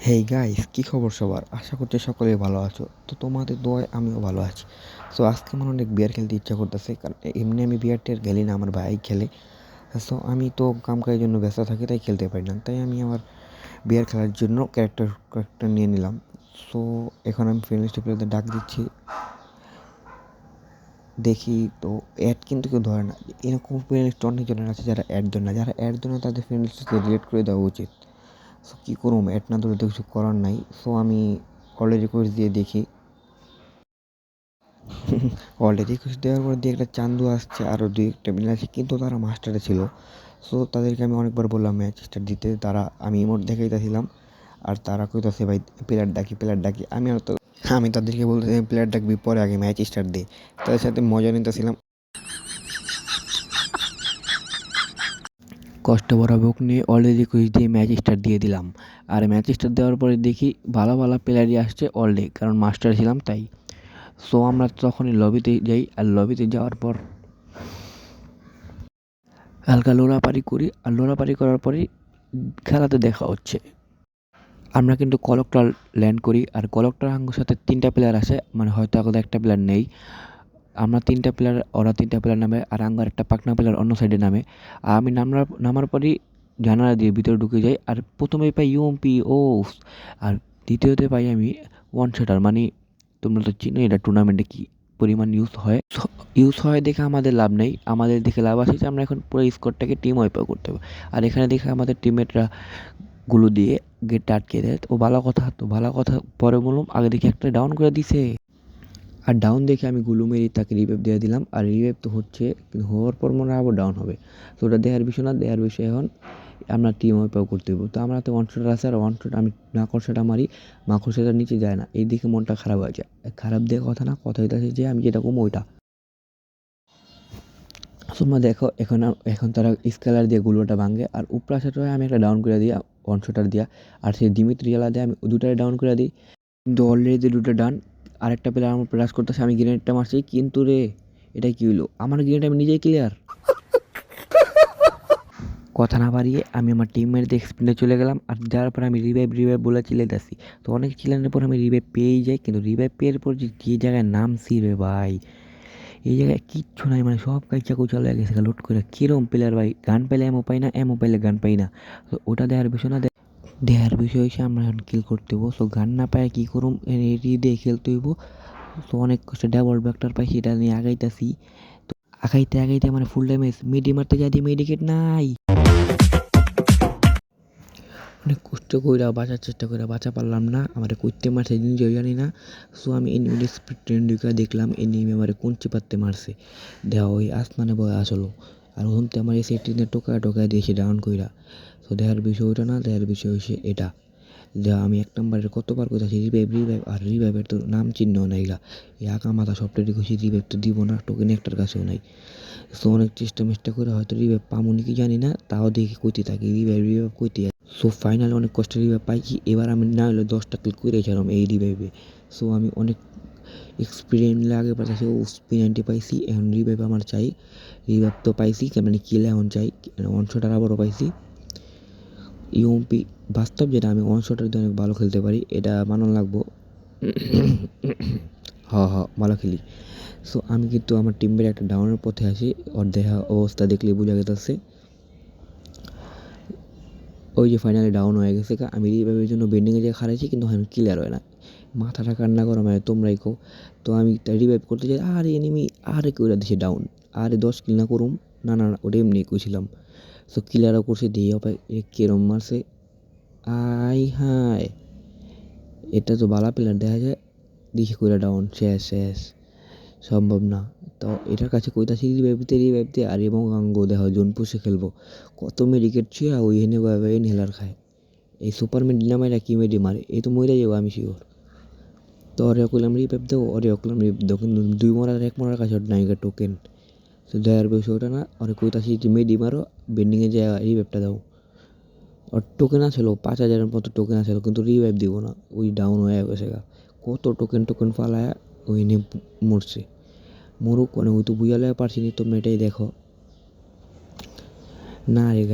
Hey guys, কি খবর সবার? আশা করছি সকলেই ভালো আছো। তো তোমাদের দোয়ায় আমিও ভালো আছি। সো আজকে আমার অনেক বিয়ার খেলতে ইচ্ছা করতেছে, কারণ এমনি আমি বিয়ার টিয়ার খেলি না, আমার ভাই খেলে। সো আমি তো কাজের জন্য ব্যস্ত থাকি, তাই খেলতে পারি না। তাই আমি আমার বিয়ার খেলার জন্য ক্যারেক্টার নিয়ে নিলাম। সো এখন আমি ফ্রেন্ড লিস্টে প্লেয়ারদের ডাক দিচ্ছি, দেখি। তো অ্যাড কিন্তু কেউ ধরে না। এরকম ফ্রেন্ড লিস্ট অনেকজনের আছে যারা অ্যাড ধরে না। যারা অ্যাড ধরে না তাদের ফ্রেন্ড লিস্টে ডিলিট করে দেওয়া উচিত। সো কী করুম, অ্যাড না ধরে তো কিছু করার নাই। সো আমি অলরেডি রিকোয়েস্ট দিয়ে দেখি। অলরেডি রিকোয়েস্ট দেওয়ার পর দিয়ে একটা চান্দু আসছে, আরও দুই একটা মিল আছে, কিন্তু তারা মাস্টারে ছিল। সো তাদেরকে আমি অনেকবার বললাম ম্যাচ স্টার্ট দিতে, আমি ইমোট দেখাইতেছিলাম আর তারা কইতাছে ভাই প্লেয়ার ডাকি। আমি তাদেরকে বলতেছি প্লেয়ার ডাকবি পরে, আগে ম্যাচ স্টার্ট দে। তাদের সাথে মজা নিতেছিলাম, কষ্ট ভরা বুক নিয়ে অলরেডি রিকোয়েস্ট দিয়ে ম্যাচ স্টার্ট দিয়ে দিলাম। আর ম্যাচ স্টার্ট দেওয়ার পরে দেখি ভালো ভালো প্লেয়ারই আসছে অলরেডি, কারণ মাস্টার ছিলাম তাই। সো আমরা তখনই লবিতে যাই, আর লবিতে যাওয়ার পর হালকা লোড়াপাড়ি করি, আর লোড়াপাড়ি করার পরেই খেলাতে দেখা হচ্ছে। আমরা কিন্তু কলকটা ল্যান্ড করি, আর কলকটার আঙ্গুর সাথে 3টা প্লেয়ার আসে, মানে হয়তো এখন একটা প্লেয়ার নেই। আমরা 3টা প্লেয়ার, ওরা 3টা প্লেয়ার নামে, আর আঙ্গার একটা পাকনা প্লেয়ার অন্য সাইডে নামে। আর আমি নামার পরই জানালা দিয়ে ভিতরে ঢুকে যাই, আর প্রথমেই পাই ইউএমপি ও, আর দ্বিতীয়তে পাই আমি ওয়ান শটার। মানে তোমরা তো চিনো এটা টুর্নামেন্টে কী পরিমাণ ইউজ হয় দেখে আমাদের লাভ নেই। আমাদের দেখে লাভ আছে যে আমরা এখন পুরো স্কোরটাকে টিম ওয়াইপও করতে হবে। আর এখানে দেখে আমাদের টিমমেটরা গুলো দিয়ে গেটটা আটকে দেয়। তো ভালো কথা পরে বললাম, আগে দেখি একটা ডাউন করে দিছে। আর ডাউন দেখে আমি গুলু মেরে তাকে রিভাইভ দিয়ে দিলাম, আর রিভাইভ তো হচ্ছে, কিন্তু হওয়ার পর মনে হয় আবার ডাউন হবে। তো ওটা দেখার বিষয় না, দেখার বিষয় এখন আমরা টিম ওয়াইপও করতে হবে। তো আমরা তো ওয়ান শট আছে, আর ওয়ান শট আমি মাকড়সাটা মারি, মাকড়সাটা নিচে যায় না, এই দিকে মনটা খারাপ হয়ে যায়। খারাপ দিয়ে কথা না, কথা হইতেছে যে আমি যেটা কম ওইটা। তোমরা দেখো এখন তারা স্কেলার দিয়ে গুলোটা ভাঙে, আর উপরা সেটা আমি একটা ডাউন করে দিই ওয়ান শটার দিয়া। আর সেই দিমিত্রি জ্বালা দিয়ে আমি দুটাই ডাউন করে দিই। কিন্তু অলরেডি দুটো ডান। আরেকটা প্লেয়ার আমার প্লাস করতেছে, আমি গ্রেনেডটা মারছি, কিন্তু রে এটা কি হইলো, আমার গ্রেনেড আমি নিজেই ক্লিয়ার। কথা না বাড়িয়ে আমি আমার টিমমেটদের স্পিনে চলে গেলাম, আর যাওয়ার পর আমি রিভাইভ বলে চিল্লাইতেছি। তো অনেক চিল্লানোর পর আমি রিভাইভ পেয়েই যাই, কিন্তু রিভাইভ পেয়ের পর যে জায়গায় নামছি রে ভাই, এই জায়গায় কিচ্ছু নাই, মানে সব কাইচা কুচা লেগে গেছে লোড করে। কিরম প্লেয়ার ভাই, গান পাইলে এমও পাই না, এমও পাইলে গান পাই না। তো ওটা দেওয়ার বিষয় না, দেওয়ার বিষয় হচ্ছে আমরা এখন কিল করতে হবো। সো গান না পায় কী করুম, এটি দিয়ে খেলতে হইব। তো অনেক কষ্টে ডাবল ব্যাকটার পাই, সেটা নিয়ে আগাইতেছি। তো আগাইতে মানে ফুল ড্যামেজ, মিডি মারতে যাই দিয়ে মেডিকেট নাই। অনেক কষ্ট কইরা বাঁচার চেষ্টা করে বাঁচা পারলাম না, আমারে কইতে মারছে নিজেও জানি না। সো আমি এনিমির স্পিড ট্রেন ঢুকে দেখলাম এনিমি আমারে কোঞ্চি পাততে মারছে। দেওয়া ওই আসমানে বয় আসলো, আর ওখানতে আমার এসে ট্রেনে টোকায় দিয়েছে ডাউন কইরা। তো দেখার বিষয় ওইটা না, দেখার বিষয় হচ্ছে এটা, যা আমি 1 নম্বরের কতবার কইতাছি রিভাইভ, আর রিভাইভের তো নাম চিহ্ন নাই গা। এই আঁকা মাথা সবটাই কইছি রিভাইভ তো দিব না, টোকেন একটার কাছেও নাই। সো অনেক চেষ্টা করে হয়তো রিভাইভ পামুনি কি জানি না, তাও দেখি কইতে থাকি রিভাইভ কইতে। সো ফাইনালি অনেক কষ্টে রিভাইভ পাইছি। এবার আমি না হলে 10টা কিল করে ছিলাম এই রিভাইভে। সো আমি অনেক এক্সপিরিয়েন্স লাগে পাইছি, ও P90 পাইছি, এখন রিভাইভ আমার চাই। রিভাইভ তো পাইছি, মানে কিল এখন চাই, ওয়ান শটার আবারও পাইছি। ইউএমপি বাস্তব যেটা, আমি ওয়ান শটের দিয়ে অনেক ভালো খেলতে পারি, এটা মানন লাগবো। ভালো খেলি। সো আমি কিন্তু আমার টিমের একটা ডাউনের পথে আছি, ওর দেখা অবস্থা দেখলে বোঝা গেছে। ওই যে ফাইনালি ডাউন হয়ে গেছে, আমি রিভাইভের জন্য বেন্ডিংয়ে যেয়ে খারাইছি, কিন্তু আমি ক্লিয়ার হয় না। মাথাটা কান্না করো মানে তোমরাই কো। তো আমি রিভাইভ করতে যাই, আরে এনিমি আরে কইরা দিছে ডাউন। আরে 10 কিল না করুম, না ওটা এমনি কইছিলাম। সো ক্লিয়ারও করছে দিয়ে পাই, কেরম মারছে, আই হায়, এটা তো বালা প্লেয়ার দেখা যায়, দেখি কইরা ডাউন, শেষ সম্ভব না। তো এটার কাছে কইতাছি রিভাইভ দে, আর এবং আঙ্গ দেখা জোন পুষে খেলবো। কত মেডিকেট ছুঁয়া ওই হেনে ইনহেলার খায়। এই সুপার মেডি না মাইরা কি মেডি মারে, এই তো মরে যাবো আমি শিওর। তো ওরে কইলাম রিভাইভ দাও, কিন্তু 2 মরার 1 মরার কাছে ওর নাইগা টোকেন। তো দেওয়ার বিষয় ওটা না, ওরে কইতাছি যে মেডি মারো, বেন্ডিংয়ে যায় রিভাইভটা দাও। ওর টোকেন আছিল 5,000-এর মতো টোকেন আছিল, কিন্তু রিভাইভ দিব না, ওই ডাউন হয়ে গেছে গা। কত টোকেন ফালায়া ওই নিয়ে মরছে। মরুক, মানে ওই তো বুঝালে পারছি নি, তোমরা এটাই দেখো না রে।